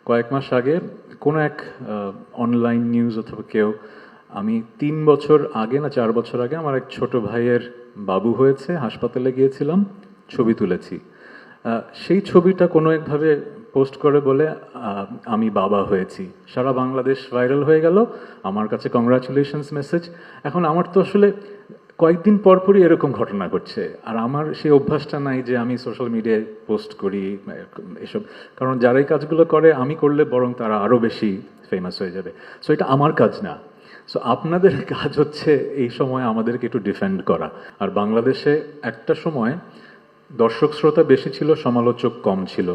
কয়েক মাস আগে কোনো এক অনলাইন নিউজ অথবা কেউ, আমি 3 বছর আগে না 4 বছর আগে আমার এক ছোট ভাইয়ের বাবু হয়েছে, হাসপাতালে গিয়েছিলাম, ছবি তুলেছি। সেই ছবিটা কোনো একভাবে পোস্ট করে বলে আমি বাবা হয়েছি, সারা বাংলাদেশ ভাইরাল হয়ে গেল, আমার কাছে কংগ্রাচুলেশনস মেসেজ। এখন আমার তো আসলে কয়েকদিন পর পরই এরকম ঘটনা ঘটছে, আর আমার সেই অভ্যাসটা নাই যে আমি সোশ্যাল মিডিয়ায় পোস্ট করি এসব, কারণ যারা এই কাজগুলো করে আমি করলে বরং তারা আরও বেশি ফেমাস হয়ে যাবে। সো এটা আমার কাজ না। সো আপনাদের কাজ হচ্ছে এই সময় আমাদেরকে একটু ডিফেন্ড করা। আর বাংলাদেশে একটা সময় দর্শক শ্রোতা বেশি ছিল, সমালোচক কম ছিল।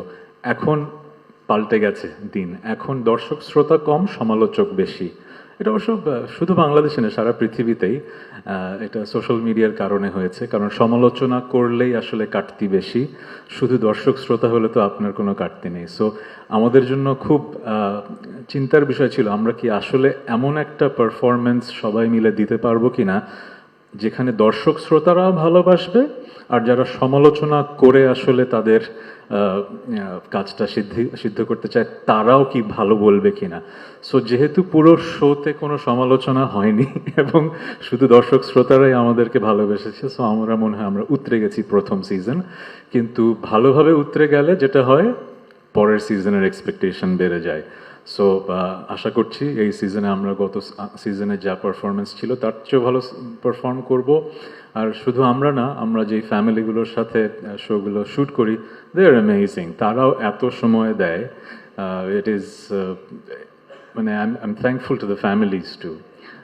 এখন পাল্টে গেছে দিন, এখন দর্শক শ্রোতা কম, সমালোচক বেশি। এটা অবশ্য শুধু বাংলাদেশে না, সারা পৃথিবীতেই এটা সোশ্যাল মিডিয়ার কারণে হয়েছে। কারণ সমালোচনা করলেই আসলে কাটতি বেশি, শুধু দর্শক শ্রোতা হলে তো আপনার কোনো কাটতি নেই। সো আমাদের জন্য খুব চিন্তার বিষয় ছিল, আমরা কি আসলে এমন একটা পারফরমেন্স সবাই মিলে দিতে পারবো কিনা যেখানে দর্শক শ্রোতারা ভালোবাসবে, আর যারা সমালোচনা করে আসলে তাদের কাজটা সিদ্ধ করতে চায় তারাও কি ভালো বলবে কিনা। সো যেহেতু পুরো শোতে কোনো সমালোচনা হয়নি এবং শুধু দর্শক শ্রোতারাই আমাদেরকে ভালোবেসেছে, সো আমরা মনে হয় আমরা উতরে গেছি প্রথম সিজন। কিন্তু ভালোভাবে উতরে গেলে যেটা হয়, পরের সিজনের এক্সপেকটেশন বেড়ে যায়। সো আশা করছি এই সিজনে আমরা গত সিজনে যা পারফরমেন্স ছিল তার চেয়েও ভালো পারফর্ম করব। আর শুধু আমরা না, আমরা যেই ফ্যামিলিগুলোর সাথে শোগুলো শ্যুট করি, দে আর অ্যামেজিং, তারাও এত সময় দেয়। ইট ইজ মানে I am thankful to the families two.